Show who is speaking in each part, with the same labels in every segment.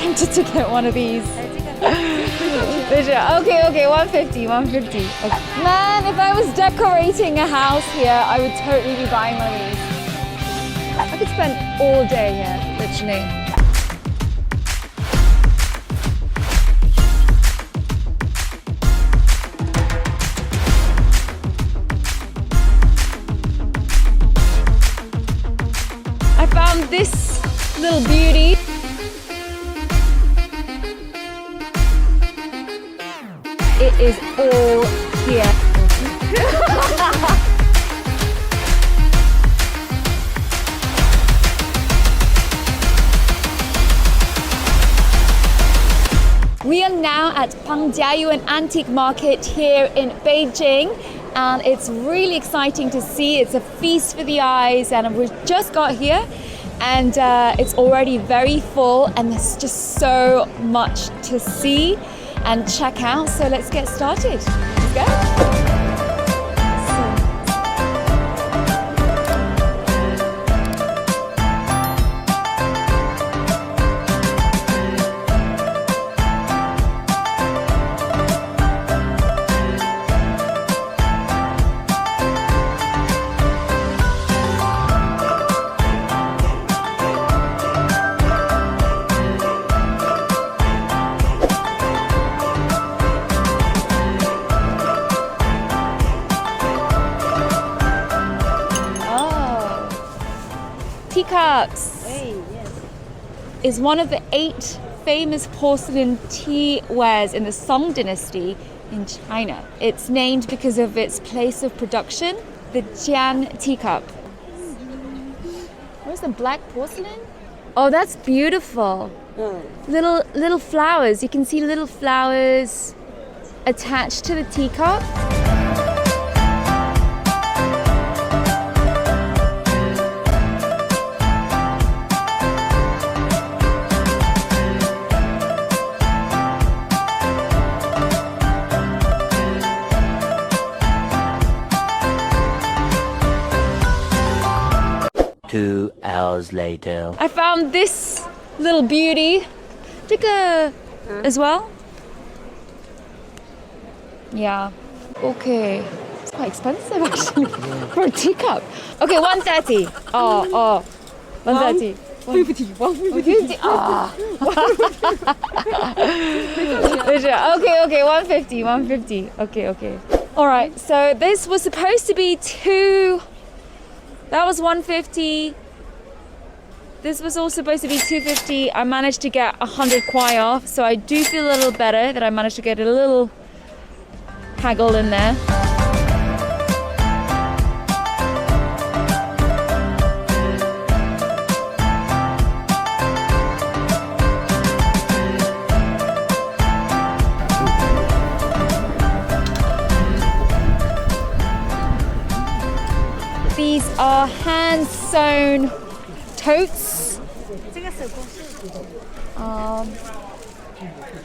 Speaker 1: tempted to get one of these. Okay, 150. Okay. Man, if I was decorating a house here, I would totally be buying one of these. I could spend all day here, literally. I found this little beauty. It is all here. We are now at Panjiayuan Antique Market here in Beijing, and it's really exciting to see. It's a feast for the eyes, and we've just got here and it's already very full, and there's just so much to see and check out. So let's get started. Let's go. Teacups is one of the 8 famous porcelain tea wares in the Song dynasty in China. It's named because of its place of production, the Jian Teacup. Where's the black porcelain? Oh, that's beautiful. Little flowers. You can see little flowers attached to the teacup.
Speaker 2: Two hours later.
Speaker 1: I found this little beauty. As well. Yeah. Okay. It's quite expensive actually for a teacup. Okay, 130. Oh. 130. 150. Okay, 150. Okay. All right. So this was supposed to be 2. That was 150. This was all supposed to be 250. I managed to get 100 kwai off, so I do feel a little better that I managed to get a little haggle in there. These are hand-sewn totes.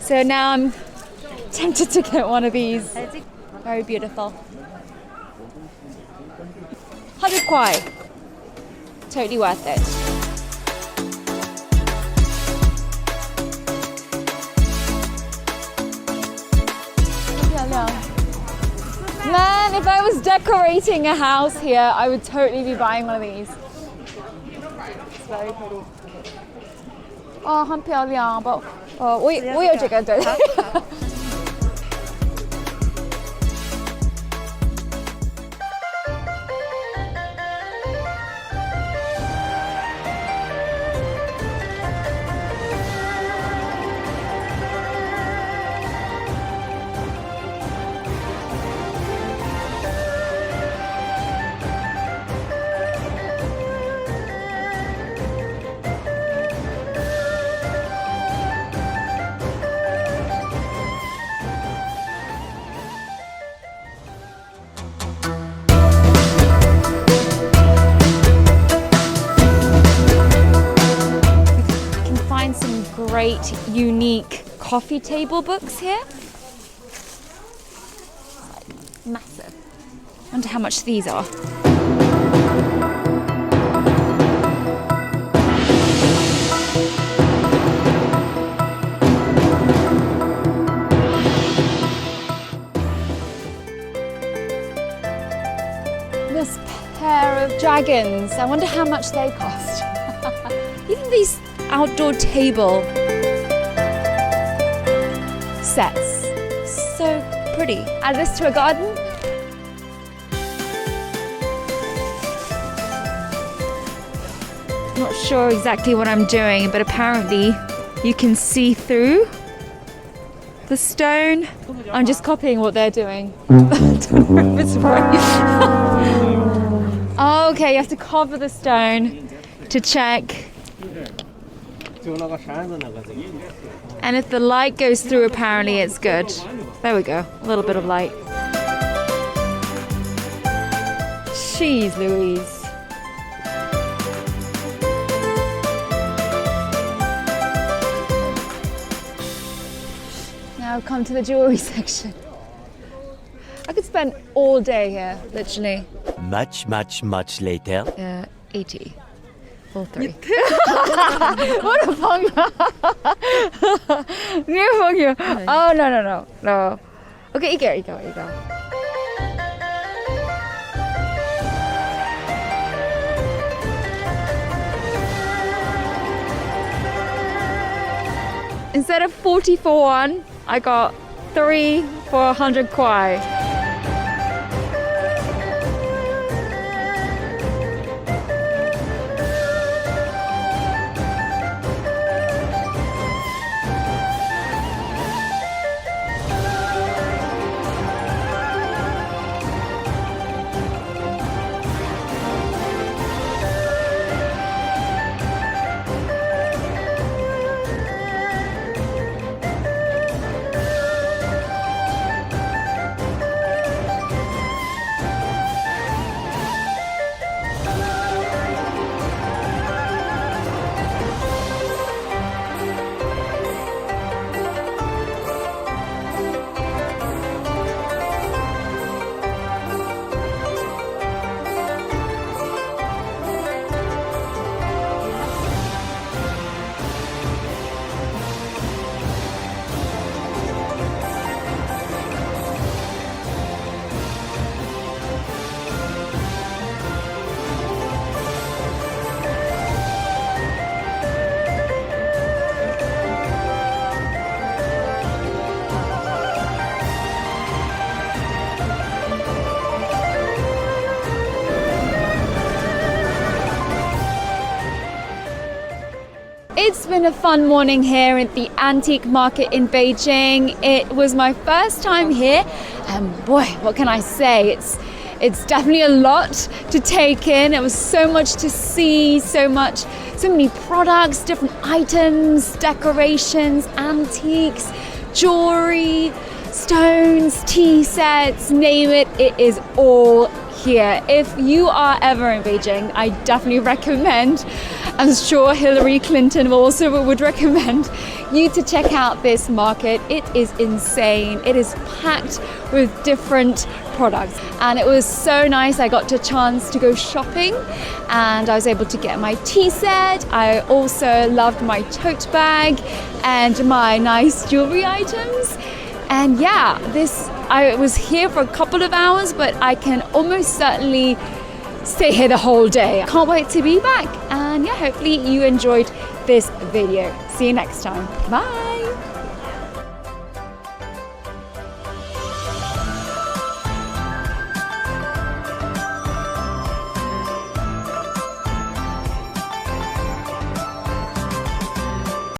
Speaker 1: So now I'm tempted to get one of these. Very beautiful. 100 kwai. Totally worth it. Man, if I was decorating a house here, I would totally be buying one of these. It's very pretty. 很漂亮，我有这个，对。Great, unique coffee table books here. Massive. I wonder how much these are. dragons. I wonder how much they cost. Even these outdoor table sets. So pretty. Add this to a garden. Not sure exactly what I'm doing, but apparently you can see through the stone. I'm just copying what they're doing. It's right. Oh, okay, you have to cover the stone to check. And if the light goes through, apparently it's good. There we go, a little bit of light. Jeez Louise. Now I've come to the jewellery section. I could spend all day here, literally.
Speaker 2: Much later.
Speaker 1: 80. All three. What a fun. Oh, no. Okay, 이거. Instead of 40 for one, I got 3 for 100 kwai. It's been a fun morning here at the antique market in Beijing. It was my first time here, and boy, what can I say? It's definitely a lot to take in. It was so much to see, so many products, different items, decorations, antiques, jewelry, stones, tea sets, name it, it is all here. If you are ever in Beijing, I definitely recommend, I'm sure Hillary Clinton also would recommend you to check out this market. It is insane. It is packed with different products, and it was so nice. I got a chance to go shopping and I was able to get my tea set. I also loved my tote bag and my nice jewelry items. And yeah, I was here for a couple of hours, but I can almost certainly stay here the whole day. Can't wait to be back. And yeah, hopefully you enjoyed this video. See you next time. Bye.